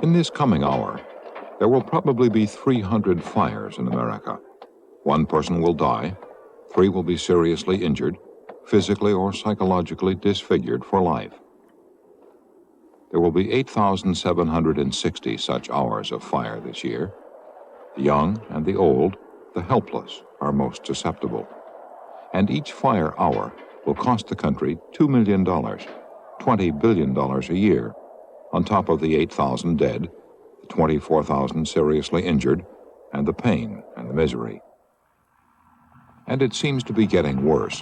In this coming hour, there will probably be 300 fires in America. 1 person will die, 3 will be seriously injured, physically or psychologically disfigured for life. There will be 8,760 such hours of fire this year. The young and the old, the helpless, are most susceptible. And each fire hour will cost the country $2 million, $20 billion a year, on top of the 8,000 dead, the 24,000 seriously injured, and the pain and the misery. And it seems to be getting worse.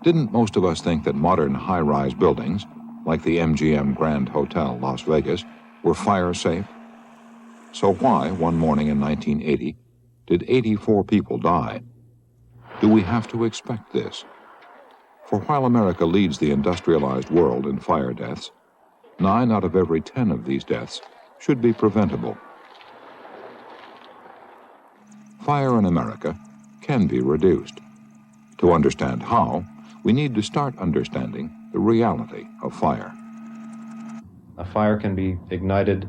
Didn't most of us think that modern high-rise buildings, like the MGM Grand Hotel, Las Vegas, were fire-safe? So why, one morning in 1980, did 84 people die? Do we have to expect this? For while America leads the industrialized world in fire deaths, 9 out of every 10 of these deaths should be preventable. Fire in America can be reduced. To understand how, we need to start understanding the reality of fire. A fire can be ignited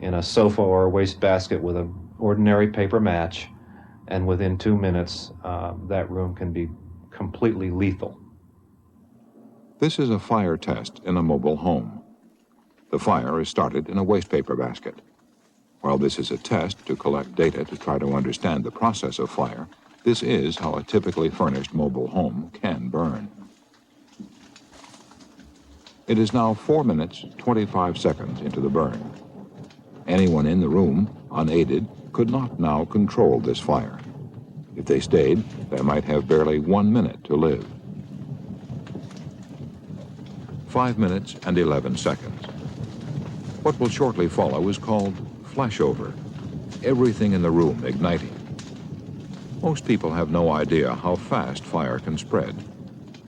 in a sofa or a wastebasket with an ordinary paper match, and within 2 minutes, that room can be completely lethal. This is a fire test in a mobile home. The fire is started in a wastepaper basket. While this is a test to collect data to try to understand the process of fire, this is how a typically furnished mobile home can burn. It is now 4 minutes, 25 seconds into the burn. Anyone in the room, unaided, could not now control this fire. If they stayed, they might have barely 1 minute to live. 5 minutes and 11 seconds. What will shortly follow is called flashover. Everything in the room igniting. Most people have no idea how fast fire can spread.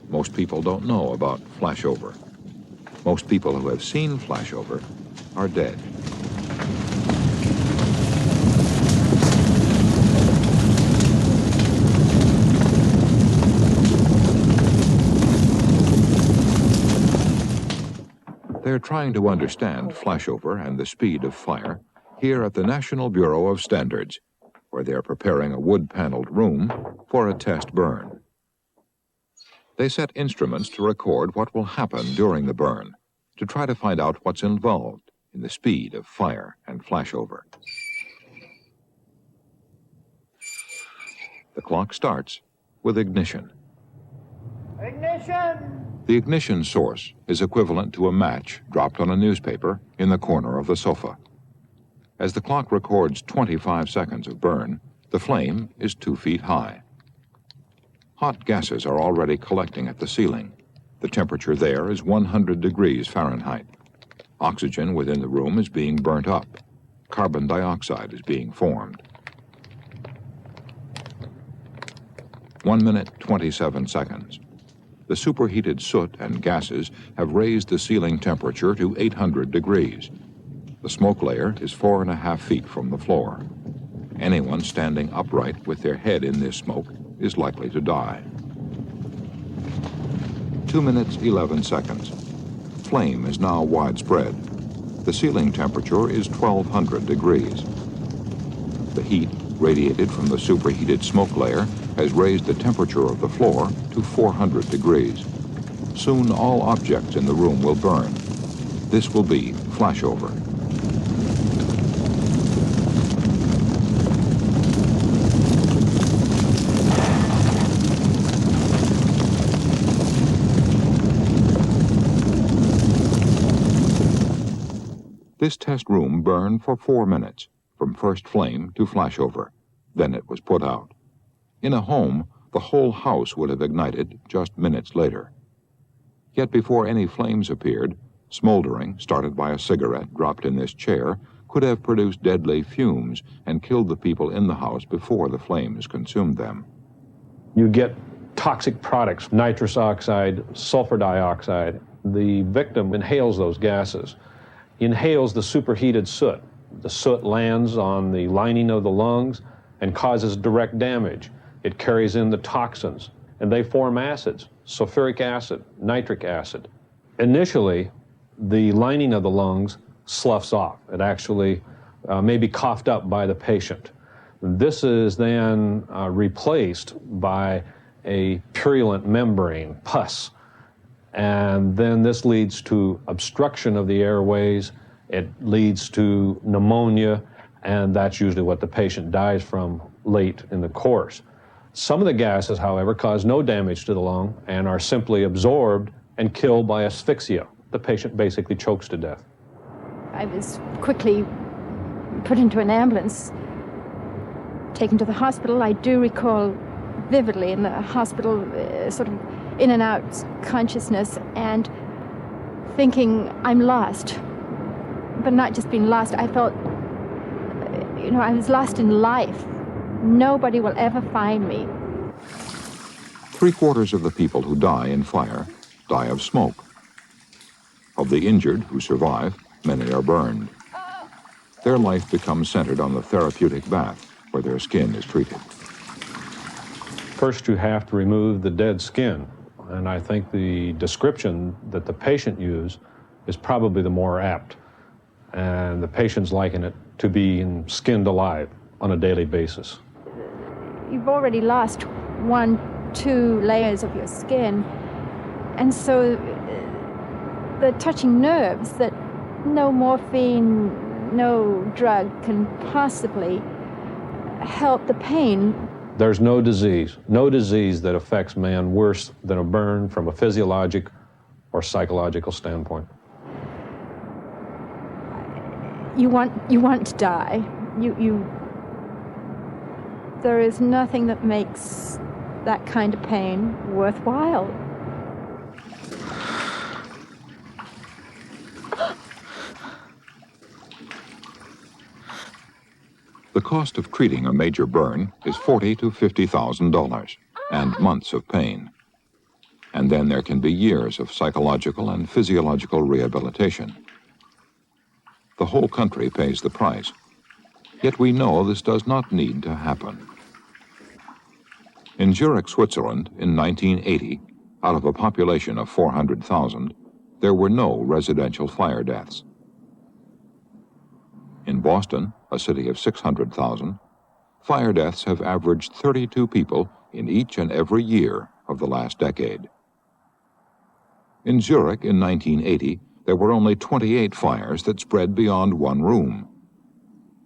Most people don't know about flashover. Most people who have seen flashover are dead. They're trying to understand flashover and the speed of fire here at the National Bureau of Standards, where they're preparing a wood-paneled room for a test burn. They set instruments to record what will happen during the burn, to try to find out what's involved in the speed of fire and flashover. The clock starts with ignition. Ignition! The ignition source is equivalent to a match dropped on a newspaper in the corner of the sofa. As the clock records 25 seconds of burn, the flame is 2 feet high. Hot gases are already collecting at the ceiling. The temperature there is 100 degrees Fahrenheit. Oxygen within the room is being burnt up. Carbon dioxide is being formed. 1 minute, 27 seconds. The superheated soot and gases have raised the ceiling temperature to 800 degrees. The smoke layer is 4.5 feet from the floor. Anyone standing upright with their head in this smoke is likely to die. 2 minutes, 11 seconds. Flame is now widespread. The ceiling temperature is 1,200 degrees. The heat radiated from the superheated smoke layer has raised the temperature of the floor to 400 degrees. Soon all objects in the room will burn. This will be flashover. This test room burned for 4 minutes, from first flame to flashover. Then it was put out. In a home, the whole house would have ignited just minutes later. Yet before any flames appeared, smoldering, started by a cigarette dropped in this chair, could have produced deadly fumes and killed the people in the house before the flames consumed them. You get toxic products, nitrous oxide, sulfur dioxide. The victim inhales those gases, inhales the superheated soot. The soot lands on the lining of the lungs and causes direct damage. It carries in the toxins, and they form acids, sulfuric acid, nitric acid. Initially, the lining of the lungs sloughs off. It actually may be coughed up by the patient. This is then replaced by a purulent membrane, pus, and then this leads to obstruction of the airways. It leads to pneumonia, and that's usually what the patient dies from late in the course. Some of the gases, however, cause no damage to the lung and are simply absorbed and killed by asphyxia. The patient basically chokes to death. I was quickly put into an ambulance, taken to the hospital. I do recall vividly in the hospital, sort of in and out consciousness, and thinking I'm lost. But not just being lost, I felt, I was lost in life. Nobody will ever find me. 3/4 of the people who die in fire die of smoke. Of the injured who survive, many are burned. Their life becomes centered on the therapeutic bath where their skin is treated. First, you have to remove the dead skin, and I think the description that the patient used is probably the more apt, and the patients liken it to being skinned alive on a daily basis. You've already lost 1-2 layers of your skin, and so the touching nerves that no morphine, no drug can possibly help the pain. There's no disease that affects man worse than a burn from a physiologic or psychological standpoint. You want to die. There is nothing that makes that kind of pain worthwhile. The cost of treating a major burn is $40,000 to $50,000 and months of pain. And then there can be years of psychological and physiological rehabilitation. The whole country pays the price. Yet we know this does not need to happen. In Zurich, Switzerland, in 1980, out of a population of 400,000, there were no residential fire deaths. In Boston, a city of 600,000, fire deaths have averaged 32 people in each and every year of the last decade. In Zurich in 1980, there were only 28 fires that spread beyond one room.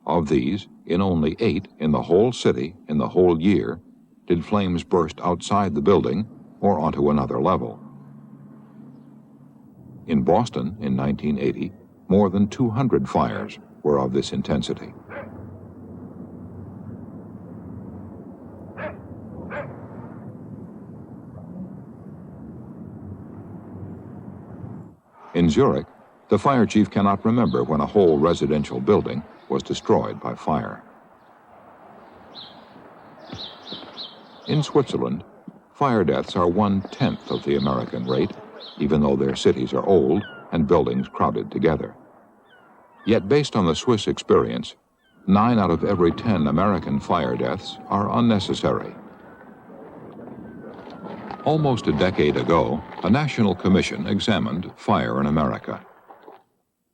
Of these, in only 8 in the whole city in the whole year did flames burst outside the building or onto another level. In Boston in 1980, more than 200 fires were of this intensity. In Zurich, the fire chief cannot remember when a whole residential building was destroyed by fire. In Switzerland, fire deaths are 1/10 of the American rate, even though their cities are old and buildings crowded together. Yet based on the Swiss experience, 9 out of every 10 American fire deaths are unnecessary. Almost a decade ago, a national commission examined fire in America.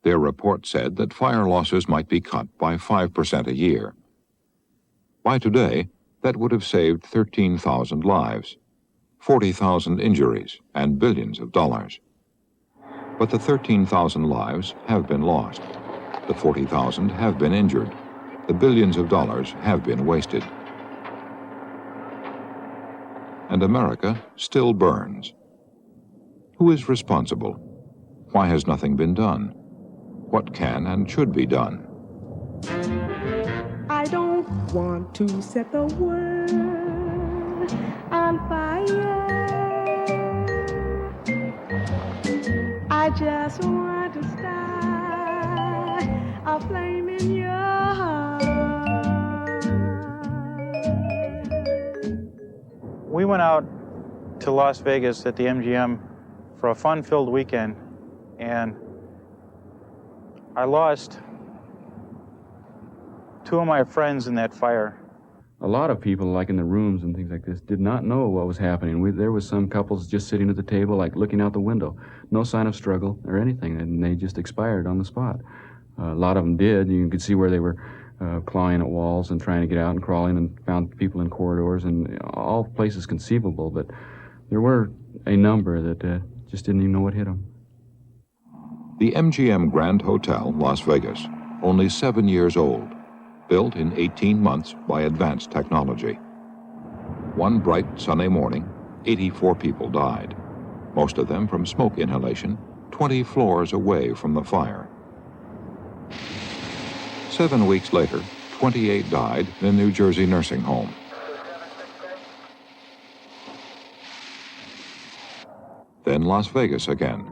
Their report said that fire losses might be cut by 5% a year. By today, that would have saved 13,000 lives, 40,000 injuries, and billions of dollars. But the 13,000 lives have been lost. The 40,000 have been injured. The billions of dollars have been wasted. And America still burns. Who is responsible? Why has nothing been done? What can and should be done? I don't want to set the world on fire. I just want to start a flame in your heart. We went out to Las Vegas at the MGM for a fun-filled weekend, and I lost 2 of my friends in that fire. A lot of people, like in the rooms and things like this, did not know what was happening. There was some couples just sitting at the table, like looking out the window. No sign of struggle or anything, and they just expired on the spot. A lot of them did. You could see where they were clawing at walls and trying to get out and crawling, and found people in corridors and all places conceivable. But there were a number that just didn't even know what hit them. The MGM Grand Hotel, Las Vegas, only 7 years old, built in 18 months by advanced technology. One bright Sunday morning, 84 people died, most of them from smoke inhalation, 20 floors away from the fire. 7 weeks later, 28 died in a New Jersey nursing home. Then Las Vegas again,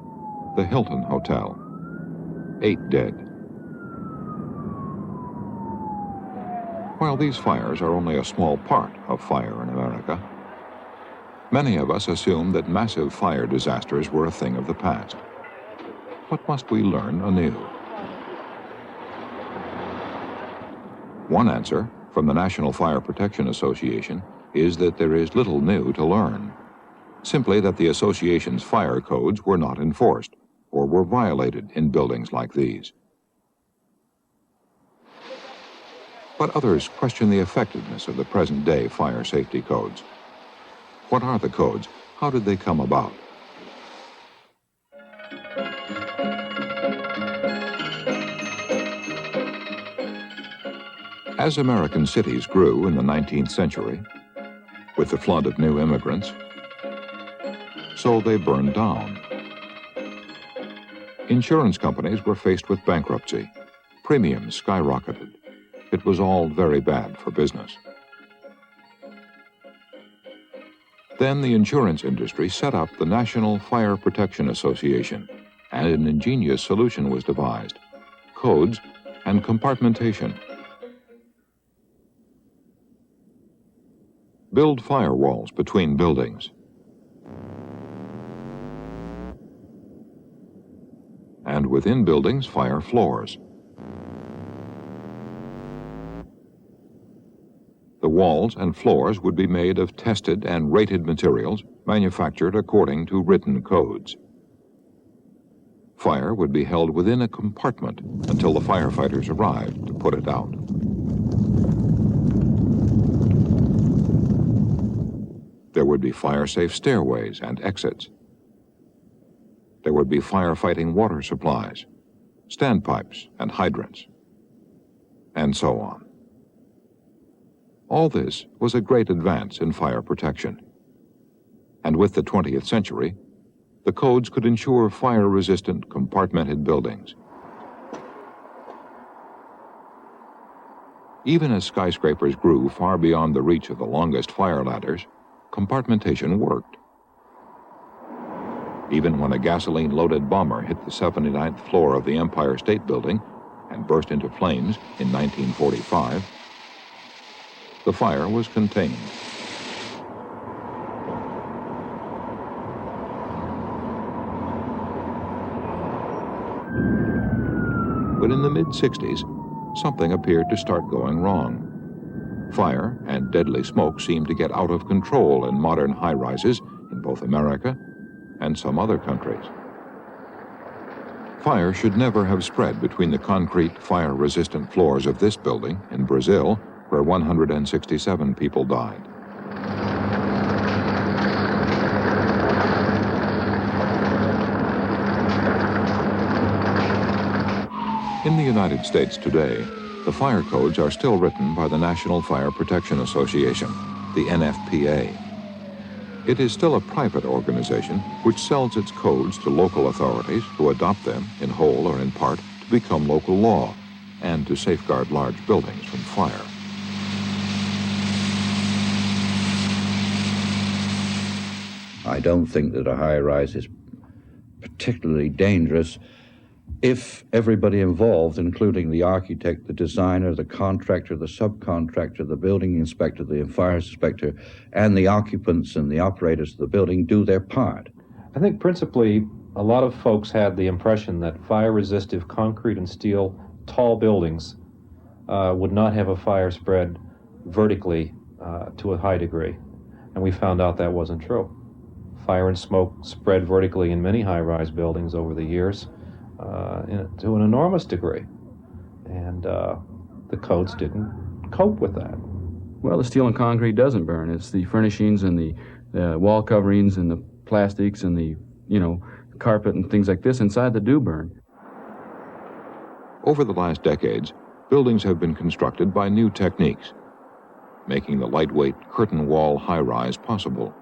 the Hilton Hotel. 8 dead. While these fires are only a small part of fire in America, many of us assume that massive fire disasters were a thing of the past. What must we learn anew? One answer from the National Fire Protection Association is that there is little new to learn. Simply that the association's fire codes were not enforced or were violated in buildings like these. But others question the effectiveness of the present-day fire safety codes. What are the codes? How did they come about? As American cities grew in the 19th century, with the flood of new immigrants, so they burned down. Insurance companies were faced with bankruptcy. Premiums skyrocketed. It was all very bad for business. Then the insurance industry set up the National Fire Protection Association, and an ingenious solution was devised: codes and compartmentation. Build firewalls between buildings. And within buildings, fire floors. The walls and floors would be made of tested and rated materials manufactured according to written codes. Fire would be held within a compartment until the firefighters arrived to put it out. There would be fire-safe stairways and exits. There would be firefighting water supplies, standpipes and hydrants, and so on. All this was a great advance in fire protection. And with the 20th century, the codes could ensure fire-resistant, compartmented buildings. Even as skyscrapers grew far beyond the reach of the longest fire ladders, compartmentation worked. Even when a gasoline-loaded bomber hit the 79th floor of the Empire State Building and burst into flames in 1945, the fire was contained. But in the mid-60s, something appeared to start going wrong. Fire and deadly smoke seemed to get out of control in modern high-rises in both America and some other countries. Fire should never have spread between the concrete, fire-resistant floors of this building in Brazil, where 167 people died. In the United States today, the fire codes are still written by the National Fire Protection Association, the NFPA. It is still a private organization which sells its codes to local authorities who adopt them, in whole or in part, to become local law and to safeguard large buildings from fire. I don't think that a high-rise is particularly dangerous if everybody involved, including the architect, the designer, the contractor, the subcontractor, the building inspector, the fire inspector, and the occupants and the operators of the building do their part. I think principally a lot of folks had the impression that fire-resistive concrete and steel tall buildings would not have a fire spread vertically to a high degree. And we found out that wasn't true. Fire and smoke spread vertically in many high-rise buildings over the years to an enormous degree. And the codes didn't cope with that. Well, the steel and concrete doesn't burn. It's the furnishings and the wall coverings and the plastics and the, carpet and things like this inside that do burn. Over the last decades, buildings have been constructed by new techniques, making the lightweight curtain wall high-rise possible.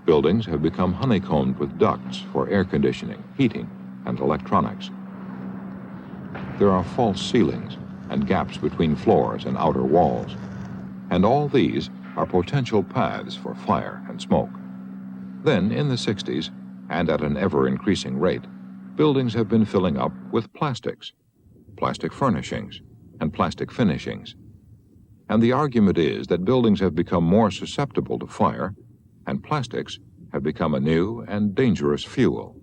Buildings have become honeycombed with ducts for air conditioning, heating, and electronics. There are false ceilings and gaps between floors and outer walls, and all these are potential paths for fire and smoke. Then, in the 60s, and at an ever-increasing rate, buildings have been filling up with plastics, plastic furnishings, and plastic finishings. And the argument is that buildings have become more susceptible to fire, and plastics have become a new and dangerous fuel.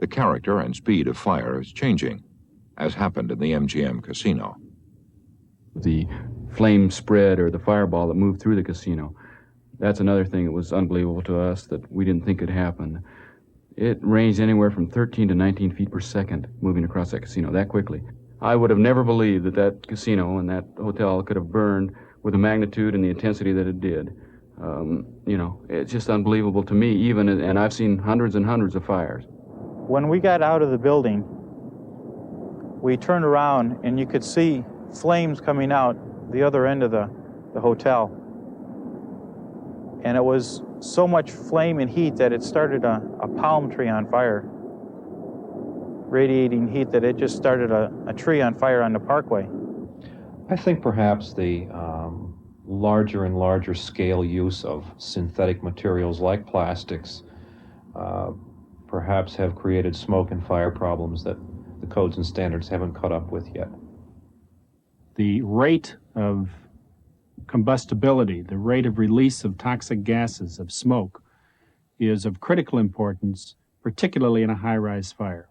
The character and speed of fire is changing, as happened in the MGM casino. The flame spread or the fireball that moved through the casino, that's another thing that was unbelievable to us that we didn't think could happen. It ranged anywhere from 13 to 19 feet per second moving across that casino that quickly. I would have never believed that that casino and that hotel could have burned with the magnitude and the intensity that it did. It's just unbelievable to me, and I've seen hundreds and hundreds of fires. When we got out of the building, we turned around and you could see flames coming out the other end of the hotel. And it was so much flame and heat that it started a palm tree on fire, radiating heat that it just started a tree on fire on the parkway. I think perhaps the larger and larger scale use of synthetic materials like plastics perhaps have created smoke and fire problems that the codes and standards haven't caught up with yet. The rate of combustibility, the rate of release of toxic gases, of smoke, is of critical importance, particularly in a high-rise fire.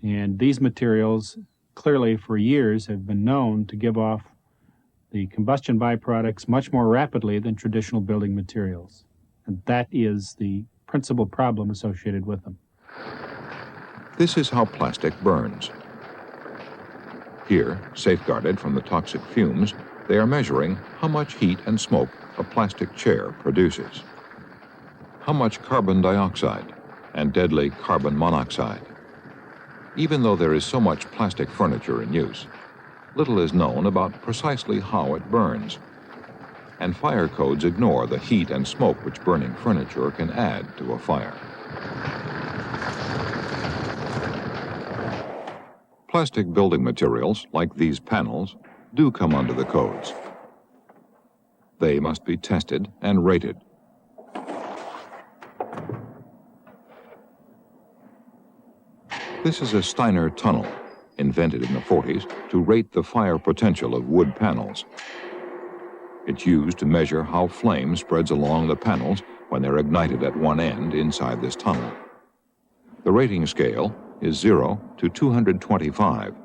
And these materials clearly for years have been known to give off the combustion byproducts much more rapidly than traditional building materials. And that is the principal problem associated with them. This is how plastic burns. Here, safeguarded from the toxic fumes, they are measuring how much heat and smoke a plastic chair produces, how much carbon dioxide and deadly carbon monoxide. Even though there is so much plastic furniture in use, little is known about precisely how it burns, and fire codes ignore the heat and smoke which burning furniture can add to a fire. Plastic building materials, like these panels, do come under the codes. They must be tested and rated. This is a Steiner tunnel, invented in the 40s to rate the fire potential of wood panels. It's used to measure how flame spreads along the panels when they're ignited at one end inside this tunnel. The rating scale is 0 to 225.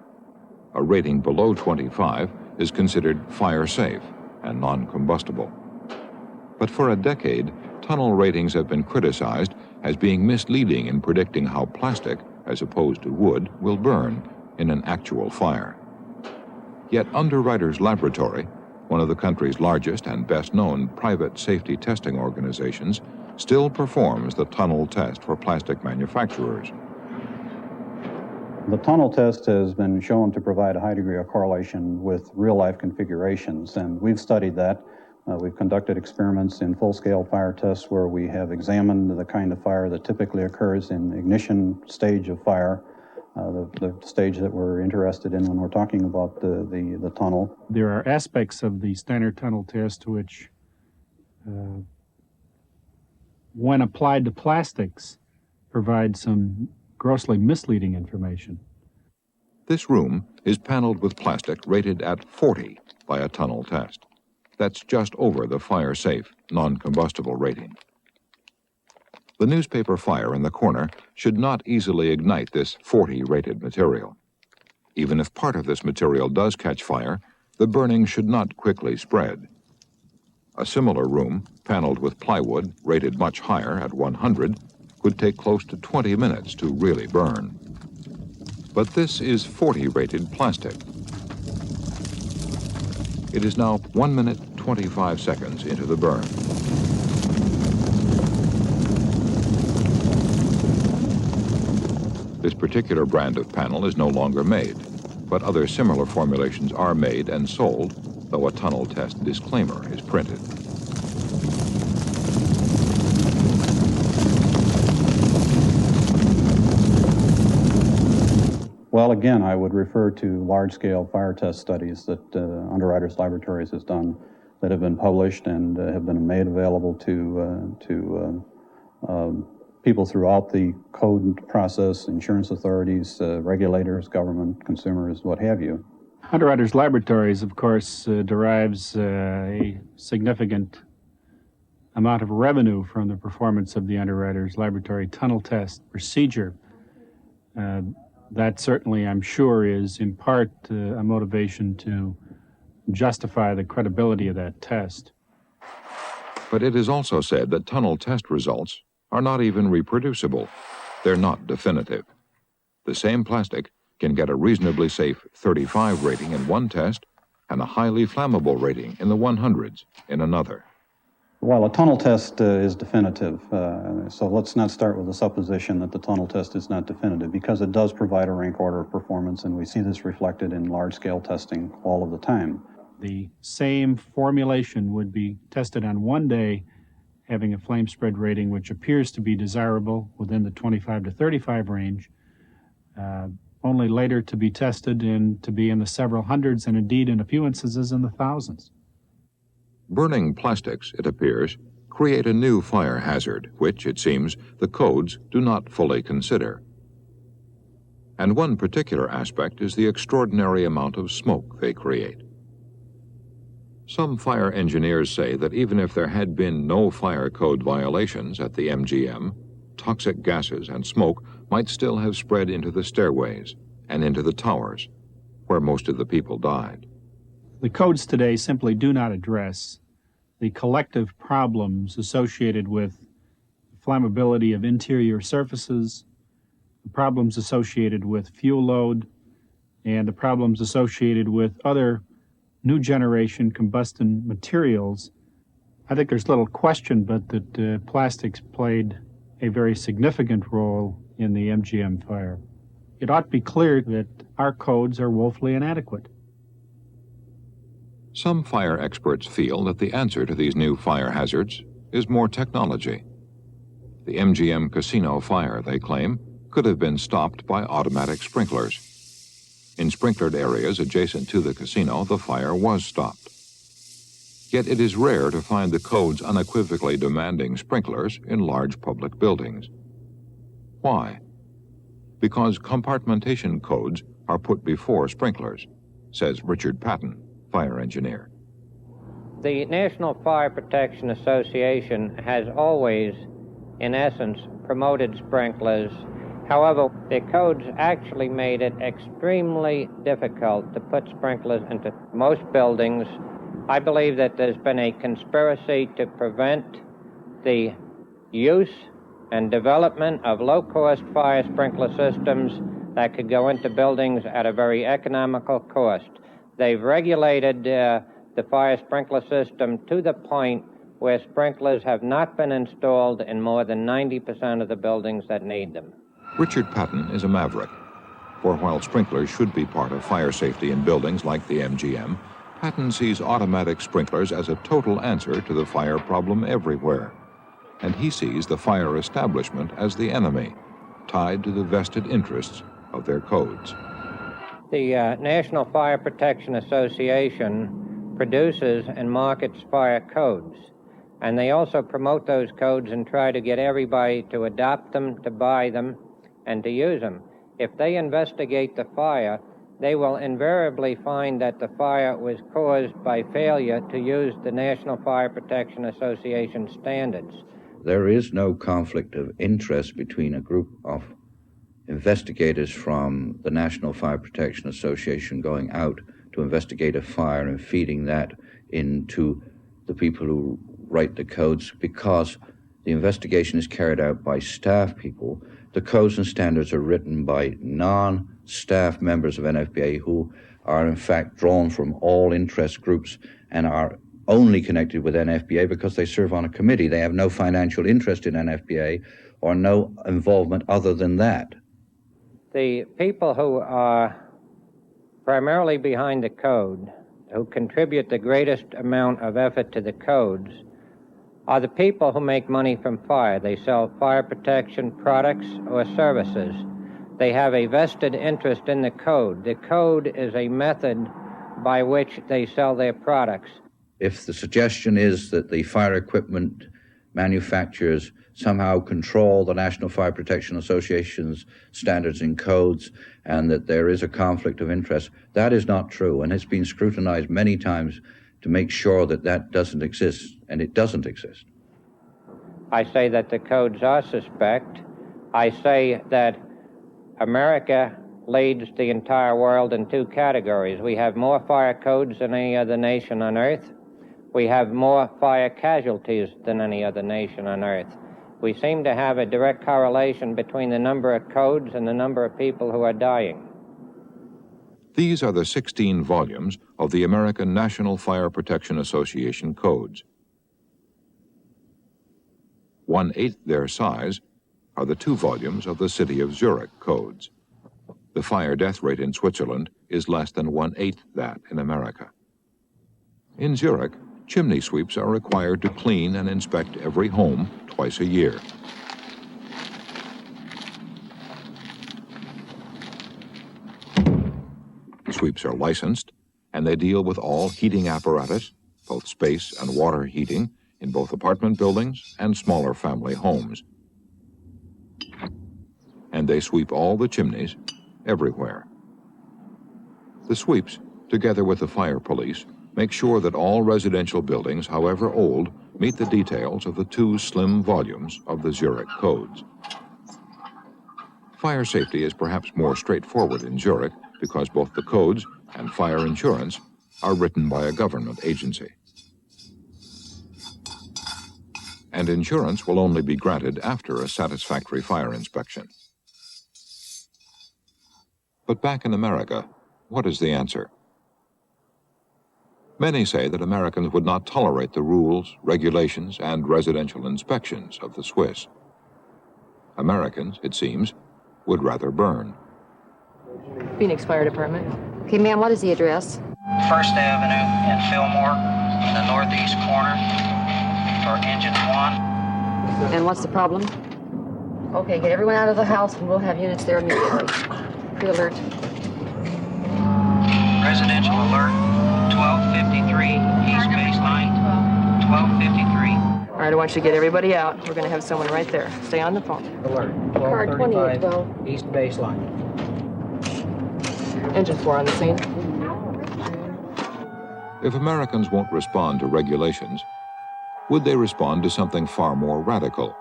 A rating below 25 is considered fire-safe and non-combustible. But for a decade, tunnel ratings have been criticized as being misleading in predicting how plastic, as opposed to wood, will burn in an actual fire. Yet Underwriters Laboratory, one of the country's largest and best-known private safety testing organizations, still performs the tunnel test for plastic manufacturers. The tunnel test has been shown to provide a high degree of correlation with real-life configurations, and we've studied that. We've conducted experiments in full-scale fire tests where we have examined the kind of fire that typically occurs in ignition stage of fire, the stage that we're interested in when we're talking about the tunnel. There are aspects of the Steiner tunnel test which, when applied to plastics, provide some grossly misleading information. This room is paneled with plastic rated at 40 by a tunnel test. That's just over the fire-safe, non-combustible rating. The newspaper fire in the corner should not easily ignite this 40-rated material. Even if part of this material does catch fire, the burning should not quickly spread. A similar room, paneled with plywood rated much higher at 100, would take close to 20 minutes to really burn. But this is 40 rated plastic. It is now 1 minute 25 seconds into the burn. This particular brand of panel is no longer made, but other similar formulations are made and sold, though a tunnel test disclaimer is printed. Well, again, I would refer to large-scale fire test studies that Underwriters Laboratories has done that have been published and have been made available to people throughout the code process, insurance authorities, regulators, government, consumers, what have you. Underwriters Laboratories, of course, derives a significant amount of revenue from the performance of the Underwriters Laboratory tunnel test procedure. That certainly, I'm sure, is in part a motivation to justify the credibility of that test. But it is also said that tunnel test results are not even reproducible. They're not definitive. The same plastic can get a reasonably safe 35 rating in one test and a highly flammable rating in the 100s in another. Well, a tunnel test is definitive, so let's not start with the supposition that the tunnel test is not definitive, because it does provide a rank order of performance, and we see this reflected in large-scale testing all of the time. The same formulation would be tested on one day, having a flame spread rating which appears to be desirable within the 25 to 35 range, only later to be tested and to be in the several hundreds, and indeed in a few instances in the thousands. Burning plastics, it appears, create a new fire hazard, which, it seems, the codes do not fully consider. And one particular aspect is the extraordinary amount of smoke they create. Some fire engineers say that even if there had been no fire code violations at the MGM, toxic gases and smoke might still have spread into the stairways and into the towers, where most of the people died. The codes today simply do not address the collective problems associated with flammability of interior surfaces, the problems associated with fuel load, and the problems associated with other new generation combustion materials. I think there's little question but that plastics played a very significant role in the MGM fire. It ought to be clear that our codes are woefully inadequate. Some fire experts feel that the answer to these new fire hazards is more technology. The MGM casino fire, they claim, could have been stopped by automatic sprinklers. In sprinklered areas adjacent to the casino, the fire was stopped. Yet it is rare to find the codes unequivocally demanding sprinklers in large public buildings. Why? Because compartmentation codes are put before sprinklers, says Richard Patton, fire engineer. The National Fire Protection Association has always, in essence, promoted sprinklers. However, the codes actually made it extremely difficult to put sprinklers into most buildings. I believe that there's been a conspiracy to prevent the use and development of low-cost fire sprinkler systems that could go into buildings at a very economical cost. They've regulated the fire sprinkler system to the point where sprinklers have not been installed in more than 90% of the buildings that need them. Richard Patton is a maverick, for while sprinklers should be part of fire safety in buildings like the MGM, Patton sees automatic sprinklers as a total answer to the fire problem everywhere. And he sees the fire establishment as the enemy, tied to the vested interests of their codes. The National Fire Protection Association produces and markets fire codes, and they also promote those codes and try to get everybody to adopt them, to buy them, and to use them. If they investigate the fire, they will invariably find that the fire was caused by failure to use the National Fire Protection Association standards. There is no conflict of interest between a group of investigators from the National Fire Protection Association going out to investigate a fire and feeding that into the people who write the codes, because the investigation is carried out by staff people the codes and standards are written by non-staff members of NFPA who are in fact drawn from all interest groups and are only connected with NFPA because they serve on a committee. They have no financial interest in NFPA or no involvement other than that. The people who are primarily behind the code, who contribute the greatest amount of effort to the codes, are the people who make money from fire. They sell fire protection products or services. They have a vested interest in the code. The code is a method by which they sell their products. If the suggestion is that the fire equipment manufacturers somehow control the National Fire Protection Association's standards and codes and that there is a conflict of interest, that is not true, and it's been scrutinized many times to make sure that that doesn't exist, and it doesn't exist. I say that the codes are suspect. I say that America leads the entire world in two categories. We have more fire codes than any other nation on earth. We have more fire casualties than any other nation on earth. We seem to have a direct correlation between the number of codes and the number of people who are dying. These are the 16 volumes of the American National Fire Protection Association codes. 1/8 their size are the 2 volumes of the City of Zurich codes. The fire death rate in Switzerland is less than 1/8 that in America. In Zurich, chimney sweeps are required to clean and inspect every home twice a year. Sweeps are licensed, and they deal with all heating apparatus, both space and water heating, in both apartment buildings and smaller family homes. And they sweep all the chimneys everywhere. The sweeps, together with the fire police, make sure that all residential buildings, however old, meet the details of the 2 slim volumes of the Zurich codes. Fire safety is perhaps more straightforward in Zurich because both the codes and fire insurance are written by a government agency. And insurance will only be granted after a satisfactory fire inspection. But back in America, what is the answer? Many say that Americans would not tolerate the rules, regulations, and residential inspections of the Swiss. Americans, it seems, would rather burn. Phoenix Fire Department. Okay, ma'am, what is the address? First Avenue in Fillmore, in the northeast corner, for engine 1. And what's the problem? Okay, get everyone out of the house and we'll have units there immediately. Pre-alert. Residential alert, 1253, east baseline, 1253. All right, I want you to get everybody out. We're going to have someone right there. Stay on the phone. Alert, Car 1235, east baseline. Engine 4 on the scene. If Americans won't respond to regulations, would they respond to something far more radical,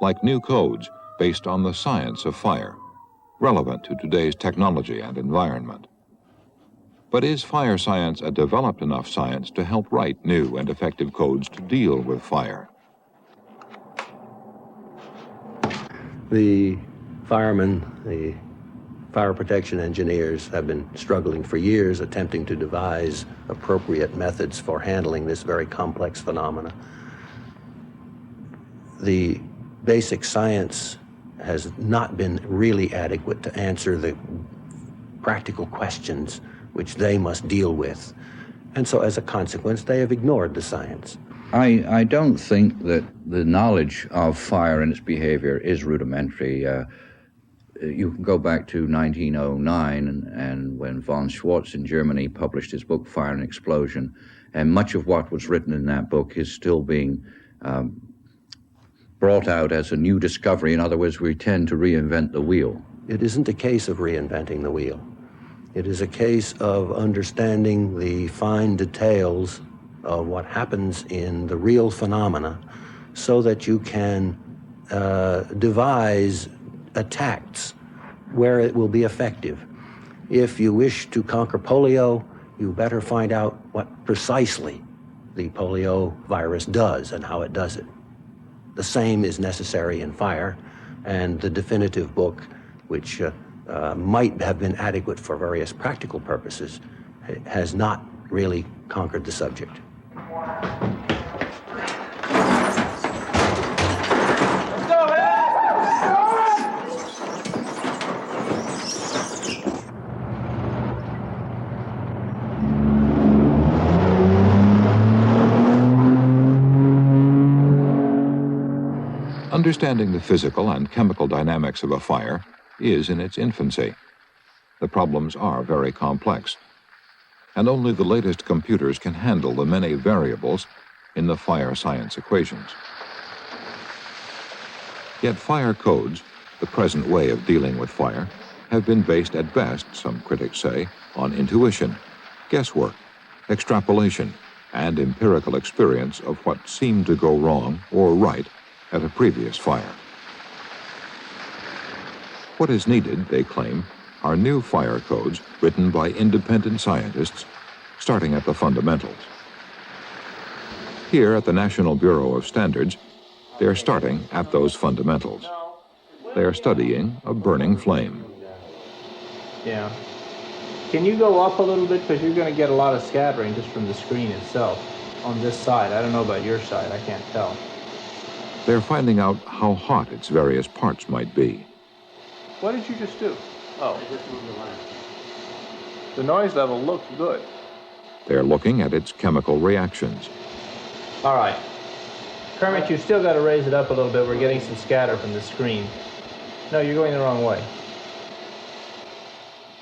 like new codes based on the science of fire, relevant to today's technology and environment? But is fire science a developed enough science to help write new and effective codes to deal with fire? The firemen, the fire protection engineers have been struggling for years attempting to devise appropriate methods for handling this very complex phenomena. The basic science has not been really adequate to answer the practical questions which they must deal with. And so as a consequence, they have ignored the science. I don't think that the knowledge of fire and its behavior is rudimentary. You can go back to 1909 and when von Schwartz in Germany published his book, Fire and Explosion, and much of what was written in that book is still being brought out as a new discovery. In other words, we tend to reinvent the wheel. It isn't a case of reinventing the wheel. It is a case of understanding the fine details of what happens in the real phenomena so that you can devise attacks where it will be effective. If you wish to conquer polio, you better find out what precisely the polio virus does and how it does it. The same is necessary in fire, and the definitive book, which might have been adequate for various practical purposes, has not really conquered the subject. Understanding the physical and chemical dynamics of a fire is in its infancy. The problems are very complex, and only the latest computers can handle the many variables in the fire science equations. Yet fire codes, the present way of dealing with fire, have been based at best, some critics say, on intuition, guesswork, extrapolation, and empirical experience of what seemed to go wrong or right at a previous fire. What is needed, they claim, are new fire codes written by independent scientists, starting at the fundamentals. Here at the National Bureau of Standards, they are starting at those fundamentals. They are studying a burning flame. Yeah. Can you go up a little bit, because you're going to get a lot of scattering just from the screen itself on this side. I don't know about your side, I can't tell. They're finding out how hot its various parts might be. What did you just do? Oh. I just moved the lamp. The noise level looks good. They're looking at its chemical reactions. All right. Kermit, you still got to raise it up a little bit. We're getting some scatter from the screen. No, you're going the wrong way.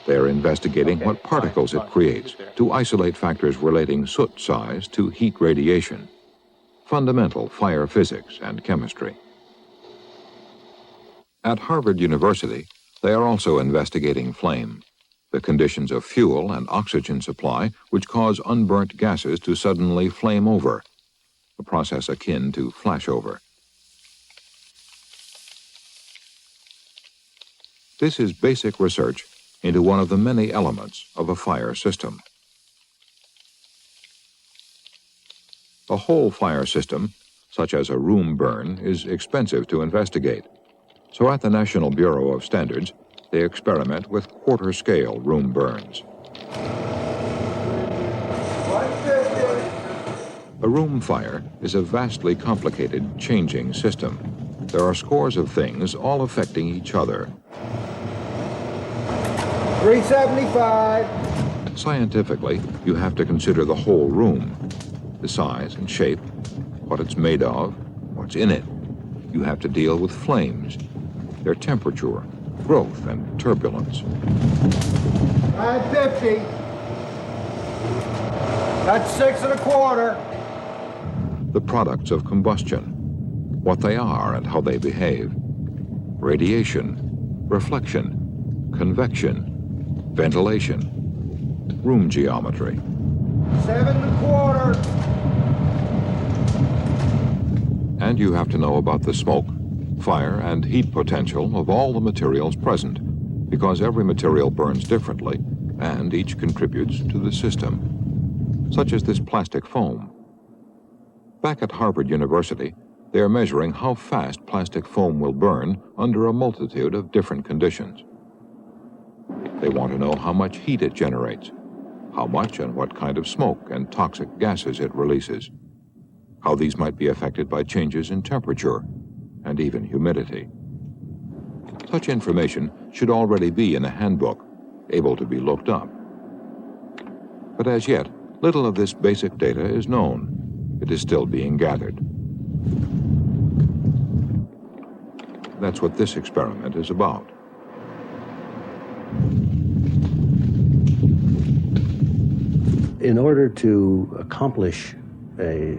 They're investigating what particles it creates to isolate factors relating soot size to heat radiation. Fundamental fire physics and chemistry. At Harvard University, they are also investigating flame, the conditions of fuel and oxygen supply which cause unburnt gases to suddenly flame over, a process akin to flashover. This is basic research into one of the many elements of a fire system. A whole fire system, such as a room burn, is expensive to investigate. So at the National Bureau of Standards, they experiment with quarter-scale room burns. A room fire is a vastly complicated, changing system. There are scores of things all affecting each other. 375. Scientifically, you have to consider the whole room, the size and shape, what it's made of, what's in it. You have to deal with flames, their temperature, growth, and turbulence. 950. That's 6 1/4. The products of combustion, what they are and how they behave, radiation, reflection, convection, ventilation, room geometry. 7 1/4. And you have to know about the smoke, fire, and heat potential of all the materials present, because every material burns differently, and each contributes to the system, such as this plastic foam. Back at Harvard University, they are measuring how fast plastic foam will burn under a multitude of different conditions. They want to know how much heat it generates, how much and what kind of smoke and toxic gases it releases, how these might be affected by changes in temperature and even humidity. Such information should already be in a handbook, able to be looked up. But as yet, little of this basic data is known. It is still being gathered. That's what this experiment is about. In order to accomplish a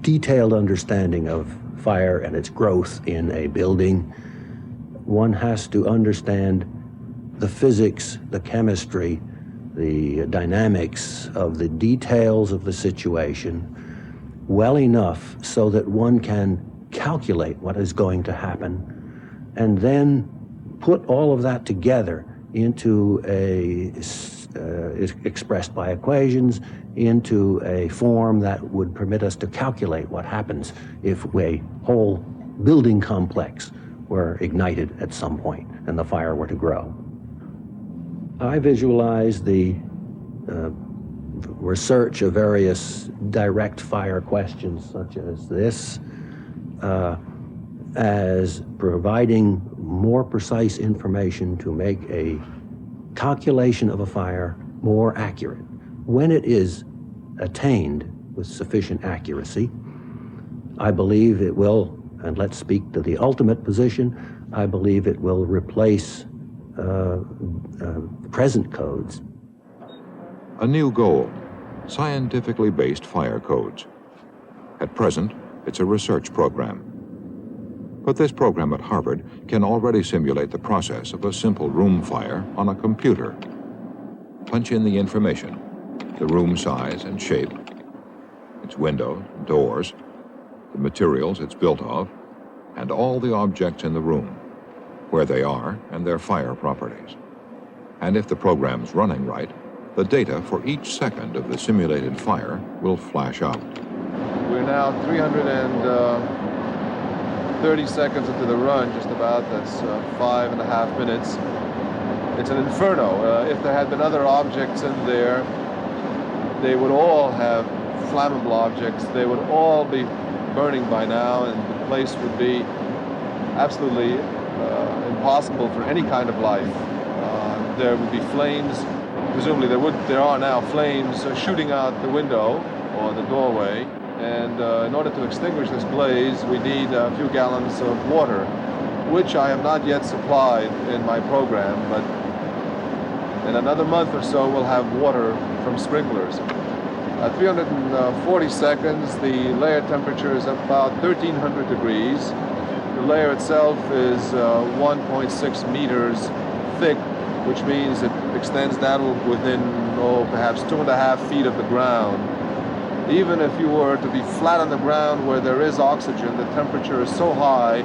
detailed understanding of fire and its growth in a building, one has to understand the physics, the chemistry, the dynamics of the details of the situation well enough so that one can calculate what is going to happen and then put all of that together into expressed by equations, into a form that would permit us to calculate what happens if a whole building complex were ignited at some point and the fire were to grow. I visualize the research of various direct fire questions such as this as providing more precise information to make a calculation of a fire more accurate. When it is attained with sufficient accuracy, I believe it will, and let's speak to the ultimate position, I believe it will replace present codes. A new goal, scientifically based fire codes. At present, it's a research program. But this program at Harvard can already simulate the process of a simple room fire on a computer. Punch in the information, the room size and shape, its windows, doors, the materials it's built of, and all the objects in the room, where they are and their fire properties. And if the program's running right, the data for each second of the simulated fire will flash out. We're now 330 seconds into the run, just about. That's 5.5 minutes. It's an inferno. If there had been other objects in there, they would all have flammable objects. They would all be burning by now, and the place would be absolutely impossible for any kind of life. There would be flames. Presumably there are now flames shooting out the window or the doorway. And in order to extinguish this blaze, we need a few gallons of water, which I have not yet supplied in my program, but in another month or so we'll have water from sprinklers. At 340 seconds, the layer temperature is about 1,300 degrees. The layer itself is 1.6 meters thick, which means it extends down within, perhaps 2.5 feet of the ground. Even if you were to be flat on the ground where there is oxygen, the temperature is so high,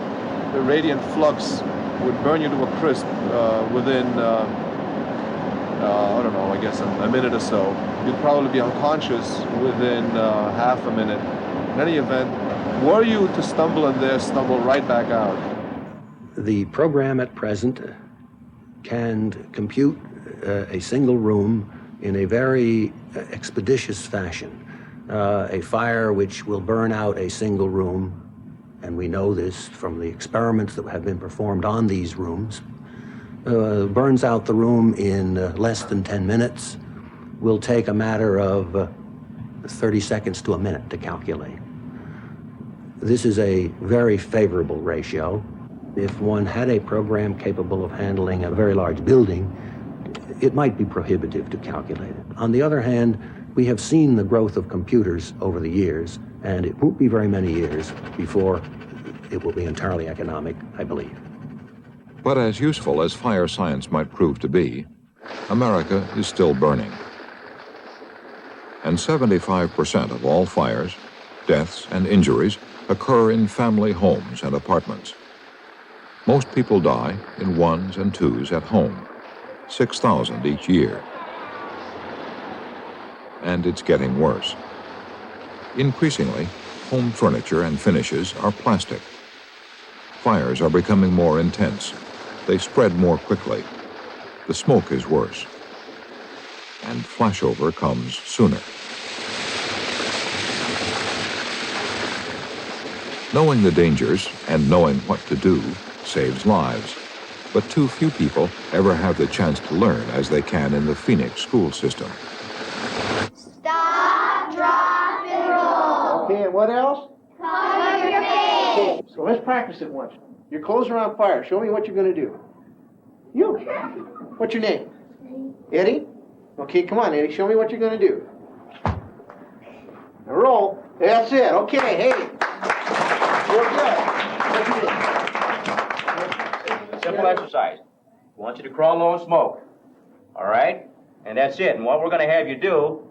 the radiant flux would burn you to a crisp within, I don't know, I guess a minute or so. You'd probably be unconscious within half a minute. In any event, were you to stumble in there, stumble right back out. The program at present can compute a single room in a very expeditious fashion. A fire which will burn out a single room, and we know this from the experiments that have been performed on these rooms, burns out the room in less than 10 minutes, will take a matter of 30 seconds to a minute to calculate. This is a very favorable ratio. If one had a program capable of handling a very large building, it might be prohibitive to calculate it. On the other hand, we have seen the growth of computers over the years, and it won't be very many years before it will be entirely economic, I believe. But as useful as fire science might prove to be, America is still burning. And 75% of all fires, deaths, and injuries occur in family homes and apartments. Most people die in ones and twos at home, 6,000 each year. And it's getting worse. Increasingly, home furniture and finishes are plastic. Fires are becoming more intense. They spread more quickly. The smoke is worse. And flashover comes sooner. Knowing the dangers and knowing what to do saves lives. But too few people ever have the chance to learn as they can in the Phoenix school system. Stop, drop, and roll. Okay, and what else? Cover your face. Okay, so let's practice it once. Your clothes are on fire. Show me what you're going to do. You. What's your name? Eddie? Okay, come on, Eddie. Show me what you're going to do. Now roll. That's it. Okay, hey. You're good. Simple exercise. We want you to crawl low and smoke. All right? And that's it. And what we're going to have you do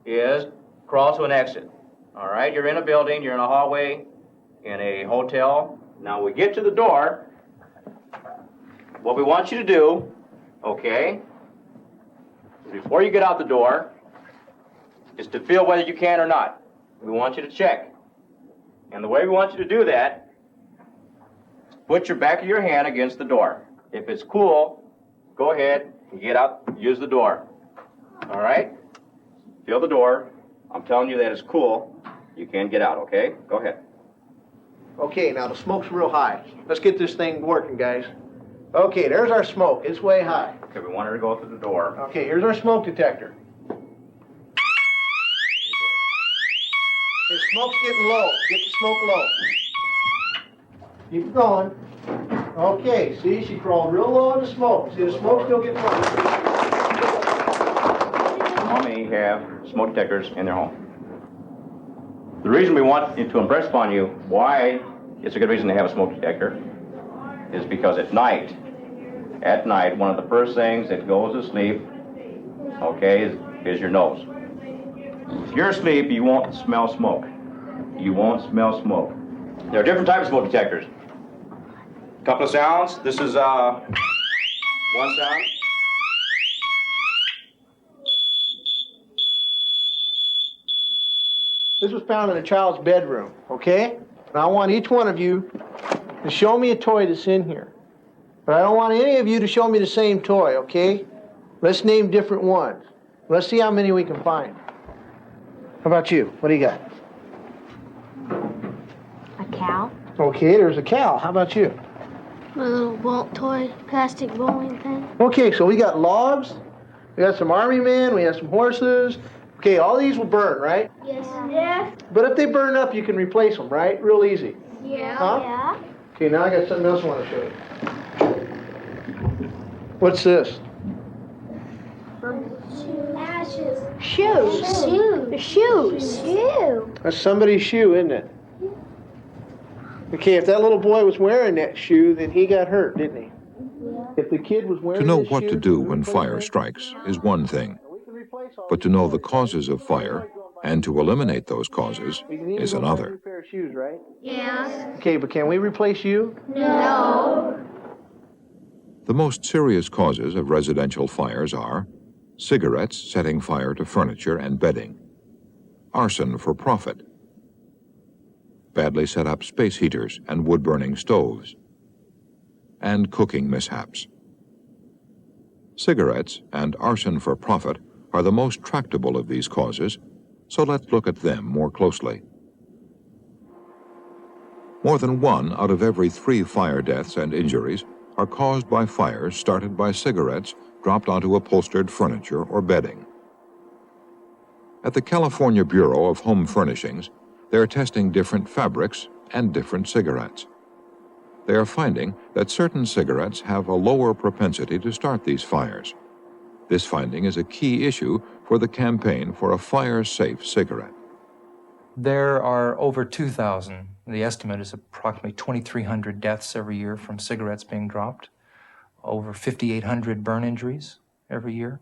is crawl to an exit. All right? You're in a building, you're in a hallway, in a hotel. Now we get to the door. What we want you to do, okay, before you get out the door, is to feel whether you can or not. We want you to check. And the way we want you to do that put your back of your hand against the door. If it's cool, go ahead and get out, use the door. All right? Feel the door. I'm telling you that it's cool. You can get out, okay? Go ahead. Okay, now the smoke's real high. Let's get this thing working, guys. Okay, there's our smoke. It's way high. Okay, we want her to go through the door. Okay, here's our smoke detector. The smoke's getting low. Get the smoke low. Keep it going. Okay, see, she crawled real low in the smoke. See, the smoke's still getting low. How many have smoke detectors in their home? The reason we want to impress upon you why it's a good reason to have a smoke detector is because at night, one of the first things that goes to sleep, okay, is your nose. If you're asleep, you won't smell smoke. You won't smell smoke. There are different types of smoke detectors. A couple of sounds. This is one sound. This was found in a child's bedroom, okay? And I want each one of you to show me a toy that's in here. But I don't want any of you to show me the same toy, okay? Let's name different ones. Let's see how many we can find. How about you? What do you got? A cow. Okay, there's a cow. How about you? A little bolt toy, plastic bowling thing. Okay, so we got logs, we got some army men, we have some horses. Okay, all these will burn, right? Yes. Yes. But if they burn up, you can replace them, right? Real easy. Yeah. Huh? Yeah. Okay, now I got something else I want to show you. What's this? Ashes. Shoes. Shoes. Shoes. Shoe. That's somebody's shoe, isn't it? Okay, if that little boy was wearing that shoe, then he got hurt, didn't he? If the kid was wearing To know this what shoe, to do when fire strikes is one thing, but to know the causes of fire and to eliminate those causes is another. New pair of shoes, right? Yes. Okay, but can we replace you? No. The most serious causes of residential fires are cigarettes setting fire to furniture and bedding, arson for profit, badly set up space heaters and wood-burning stoves, and cooking mishaps. Cigarettes and arson for profit are the most tractable of these causes, so let's look at them more closely. More than 1 out of every 3 fire deaths and injuries are caused by fires started by cigarettes dropped onto upholstered furniture or bedding. At the California Bureau of Home Furnishings, they are testing different fabrics and different cigarettes. They are finding that certain cigarettes have a lower propensity to start these fires. This finding is a key issue for the campaign for a fire-safe cigarette. There are over 2,000. The estimate is approximately 2,300 deaths every year from cigarettes being dropped, over 5,800 burn injuries every year.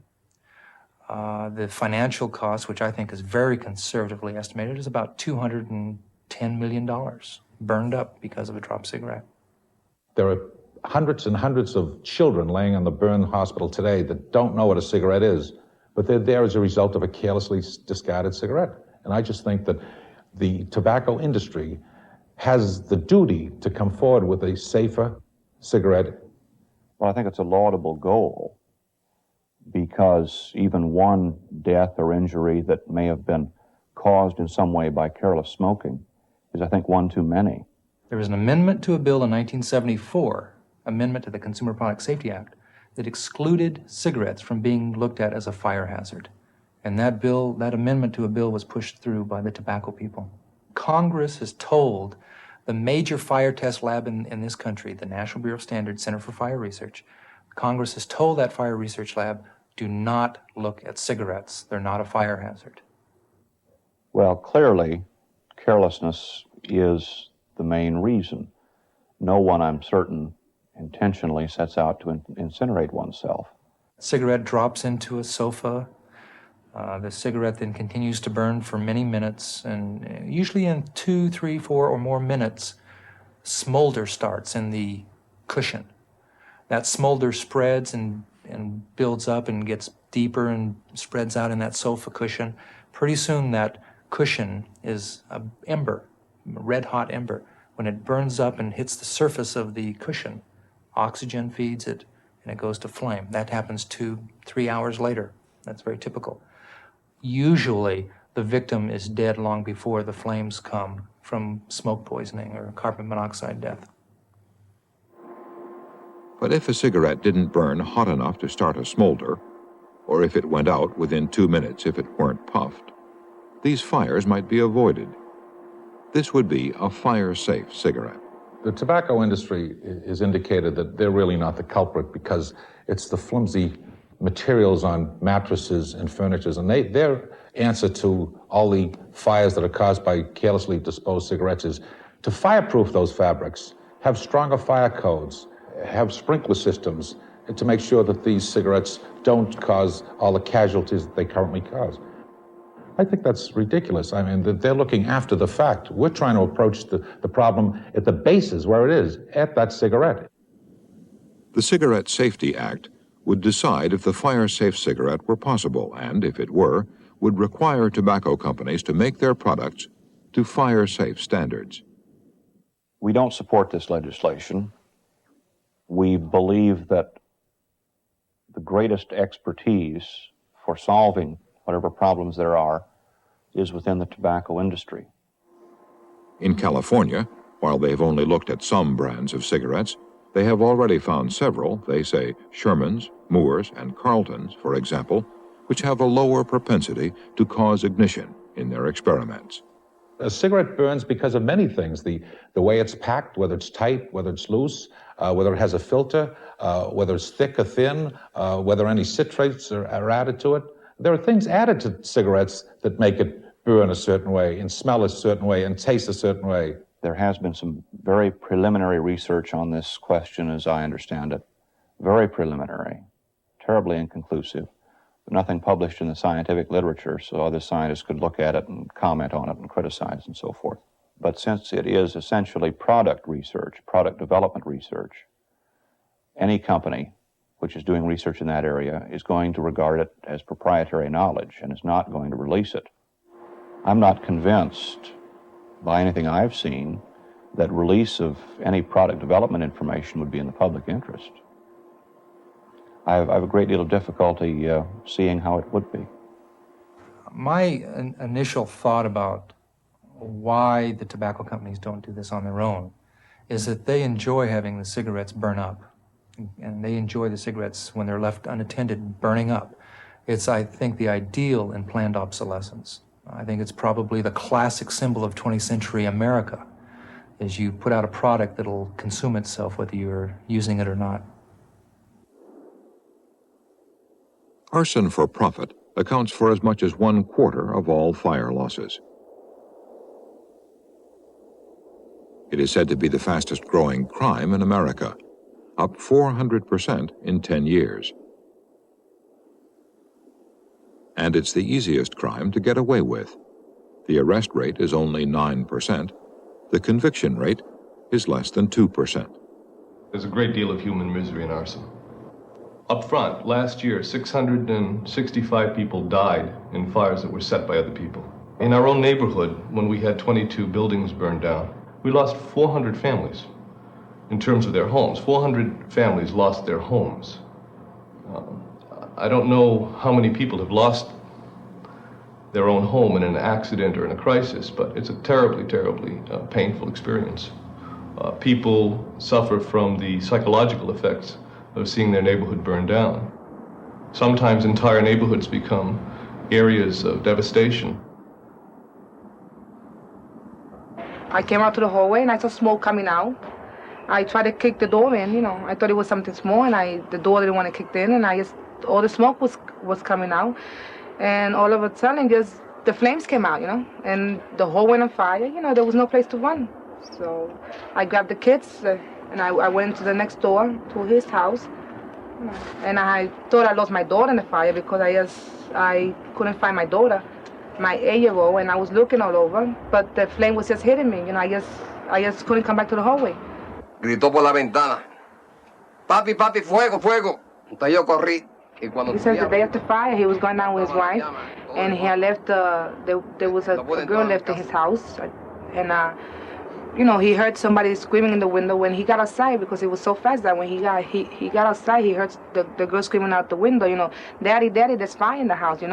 The financial cost, which I think is very conservatively estimated, is about $210 million burned up because of a dropped cigarette. There are hundreds and hundreds of children laying on the burn hospital today that don't know what a cigarette is, but they're there as a result of a carelessly discarded cigarette. And I just think that the tobacco industry has the duty to come forward with a safer cigarette. Well, I think it's a laudable goal, because even one death or injury that may have been caused in some way by careless smoking is, I think, one too many. There was an amendment to a bill in 1974, amendment to the Consumer Product Safety Act, that excluded cigarettes from being looked at as a fire hazard. And that bill, that amendment to a bill, was pushed through by the tobacco people. Congress has told the major fire test lab in this country, the National Bureau of Standards Center for Fire Research, Congress has told that fire research lab, do not look at cigarettes. They're not a fire hazard. Well, clearly, carelessness is the main reason. No one, I'm certain, intentionally sets out to incinerate oneself. Cigarette drops into a sofa. The cigarette then continues to burn for many minutes, and usually in 2, 3, 4 or more minutes, smolder starts in the cushion. That smolder spreads and builds up and gets deeper and spreads out in that sofa cushion. Pretty soon that cushion is an ember, a red-hot ember, When it burns up and hits the surface of the cushion, oxygen feeds it and it goes to flame. That happens 2-3 hours later. That's very typical. Usually, the victim is dead long before the flames come from smoke poisoning or carbon monoxide death. But if a cigarette didn't burn hot enough to start a smolder, or if it went out within 2 minutes if it weren't puffed, these fires might be avoided. This would be a fire-safe cigarette. The tobacco industry is indicated that they're really not the culprit because it's the flimsy materials on mattresses and furnitures, and their answer to all the fires that are caused by carelessly disposed cigarettes is to fireproof those fabrics, have stronger fire codes, have sprinkler systems to make sure that these cigarettes don't cause all the casualties that they currently cause. I think that's ridiculous. I mean, they're looking after the fact. We're trying to approach the problem at the basis where it is, at that cigarette. The Cigarette Safety Act would decide if the fire-safe cigarette were possible and, if it were, would require tobacco companies to make their products to fire-safe standards. We don't support this legislation. We believe that the greatest expertise for solving whatever problems there are is within the tobacco industry. In California, while they've only looked at some brands of cigarettes, they have already found several, they say Sherman's, Moore's, and Carlton's, for example, which have a lower propensity to cause ignition in their experiments. A cigarette burns because of many things. The way it's packed, whether it's tight, whether it's loose, whether it has a filter, whether it's thick or thin, whether any citrates are added to it. There are things added to cigarettes that make it burn a certain way and smell a certain way and taste a certain way. There has been some very preliminary research on this question, as I understand it. Very preliminary, terribly inconclusive, but nothing published in the scientific literature, so other scientists could look at it and comment on it and criticize and so forth. But since it is essentially product research, product development research, any company which is doing research in that area is going to regard it as proprietary knowledge and is not going to release it. I'm not convinced by anything I've seen that release of any product development information would be in the public interest. I have a great deal of difficulty seeing how it would be. My initial thought about why the tobacco companies don't do this on their own is that they enjoy having the cigarettes burn up. And they enjoy the cigarettes when they're left unattended burning up. It's, I think, the ideal in planned obsolescence. I think it's probably the classic symbol of 20th century America, is you put out a product that'll consume itself whether you're using it or not. Arson for profit accounts for as much as 1/4 of all fire losses. It is said to be the fastest growing crime in America, up 400% in 10 years. And it's the easiest crime to get away with. The arrest rate is only 9%. The conviction rate is less than 2%. There's a great deal of human misery in arson. Up front, last year, 665 people died in fires that were set by other people. In our own neighborhood, when we had 22 buildings burned down, we lost 400 families. In terms of their homes, 400 families lost their homes. I don't know how many people have lost their own home in an accident or in a crisis, but it's a terribly, terribly painful experience. People suffer from the psychological effects of seeing their neighborhood burn down. Sometimes entire neighborhoods become areas of devastation. I came out to the hallway and I saw smoke coming out. I tried to kick the door in, I thought it was something small, and the door didn't want to kick in, and all the smoke was coming out, and all of a sudden, just the flames came out, and the hall went on fire. There was no place to run, so I grabbed the kids and I went to the next door to his house, and I thought I lost my daughter in the fire because I couldn't find my daughter, my 8-year-old, and I was looking all over, but the flame was just hitting me, I just couldn't come back to the hallway. Gritó por la ventana, papi, papi, fuego, fuego. Entonces yo corrí. He says the day after fire, he was going down with his wife, and he had left, there was a girl left in his house, and he heard somebody screaming in the window when he got outside, because it was so fast that when he got outside, he heard the girl screaming out the window, "Daddy, Daddy, there's fire in the house,"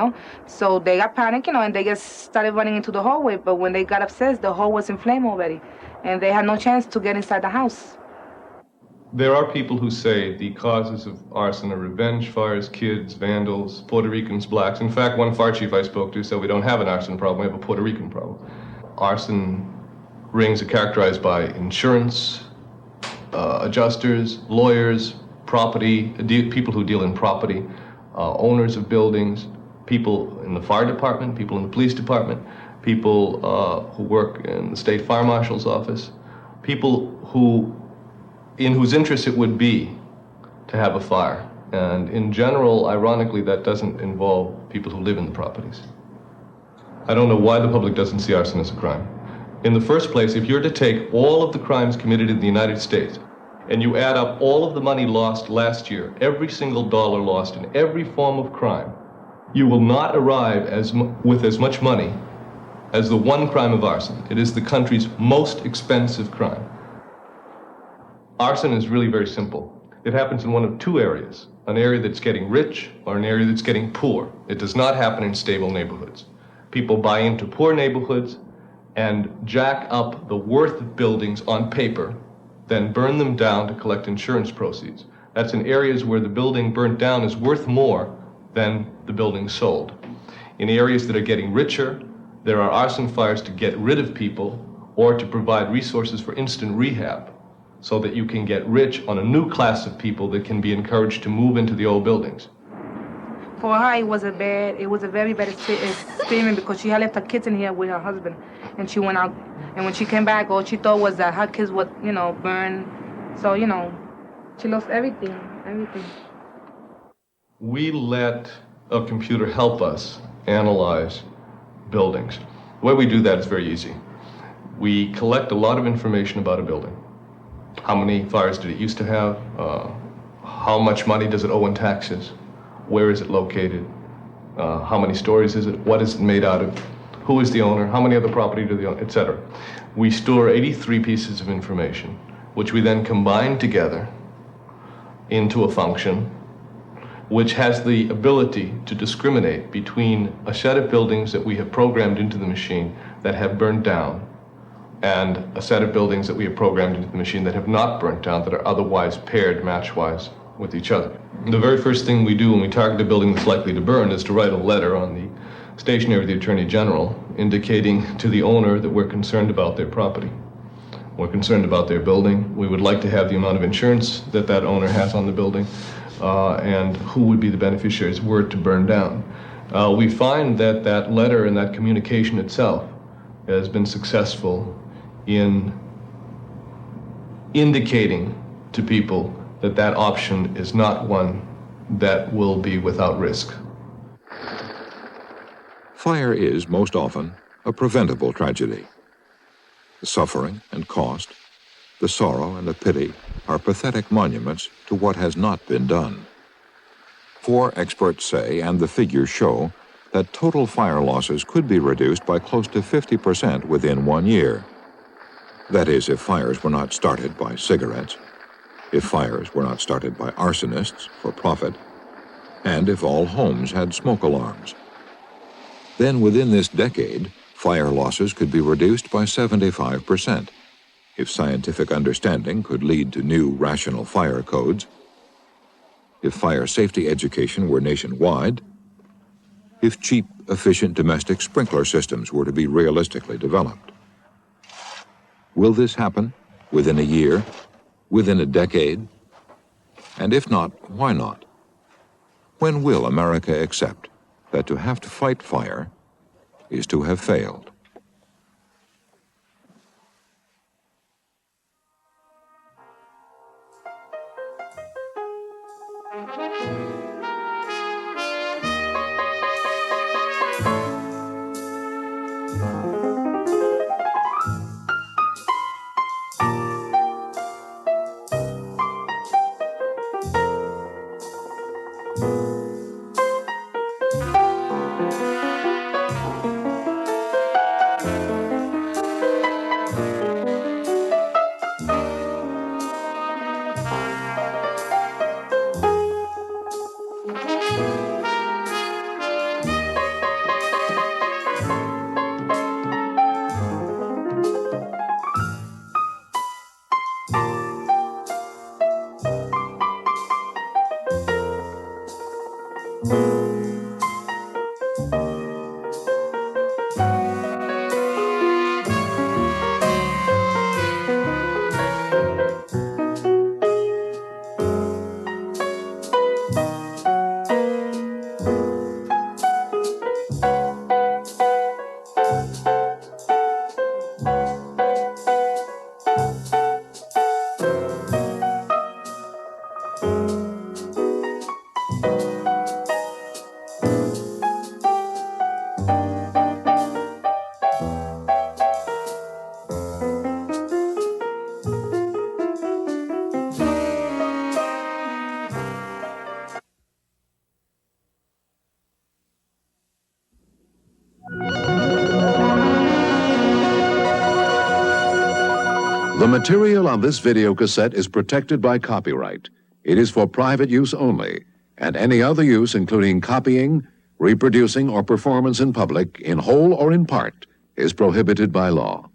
So they got panicked, and they just started running into the hallway. But when they got upstairs, the hall was in flame already, and they had no chance to get inside the house. There are people who say the causes of arson are revenge fires, kids, vandals, Puerto Ricans, blacks. In fact, one fire chief I spoke to said we don't have an arson problem, we have a Puerto Rican problem. Arson rings are characterized by insurance, adjusters, lawyers, property, people who deal in property, owners of buildings, people in the fire department, people in the police department, people who work in the state fire marshal's office, people in whose interest it would be to have a fire. And in general, ironically, that doesn't involve people who live in the properties. I don't know why the public doesn't see arson as a crime. In the first place, if you're to take all of the crimes committed in the United States and you add up all of the money lost last year, every single dollar lost in every form of crime, you will not arrive with as much money as the one crime of arson. It is the country's most expensive crime. Arson is really very simple. It happens in one of two areas, an area that's getting rich or an area that's getting poor. It does not happen in stable neighborhoods. People buy into poor neighborhoods and jack up the worth of buildings on paper, then burn them down to collect insurance proceeds. That's in areas where the building burnt down is worth more than the building sold. In areas that are getting richer, there are arson fires to get rid of people or to provide resources for instant rehab so that you can get rich on a new class of people that can be encouraged to move into the old buildings. For her, it was a very bad experience because she had left her kids in here with her husband, and she went out. And when she came back, all she thought was that her kids would, burn. So, she lost everything. We let a computer help us analyze buildings. The way we do that is very easy. We collect a lot of information about a building. How many fires did it used to have? How much money does it owe in taxes? Where is it located? How many stories is it? What is it made out of? Who is the owner? How many other property do they own? Etc. We store 83 pieces of information, which we then combine together into a function which has the ability to discriminate between a set of buildings that we have programmed into the machine that have burned down and a set of buildings that we have programmed into the machine that have not burnt down, that are otherwise paired match-wise with each other. The very first thing we do when we target a building that's likely to burn is to write a letter on the stationery of the Attorney General indicating to the owner that we're concerned about their property. We're concerned about their building. We would like to have the amount of insurance that that owner has on the building and who would be the beneficiaries were it to burn down. We find that that letter and that communication itself has been successful in indicating to people that that option is not one that will be without risk. Fire is, most often, a preventable tragedy. The suffering and cost, the sorrow and the pity are pathetic monuments to what has not been done. For experts say, and the figures show, that total fire losses could be reduced by close to 50% within 1 year. That is, if fires were not started by cigarettes, if fires were not started by arsonists for profit, and if all homes had smoke alarms. Then within this decade, fire losses could be reduced by 75%, if scientific understanding could lead to new rational fire codes, if fire safety education were nationwide, if cheap, efficient domestic sprinkler systems were to be realistically developed. Will this happen within a year, within a decade? And if not, why not? When will America accept that to have to fight fire is to have failed? The material on this video cassette is protected by copyright. It is for private use only, and any other use, including copying, reproducing, or performance in public, in whole or in part, is prohibited by law.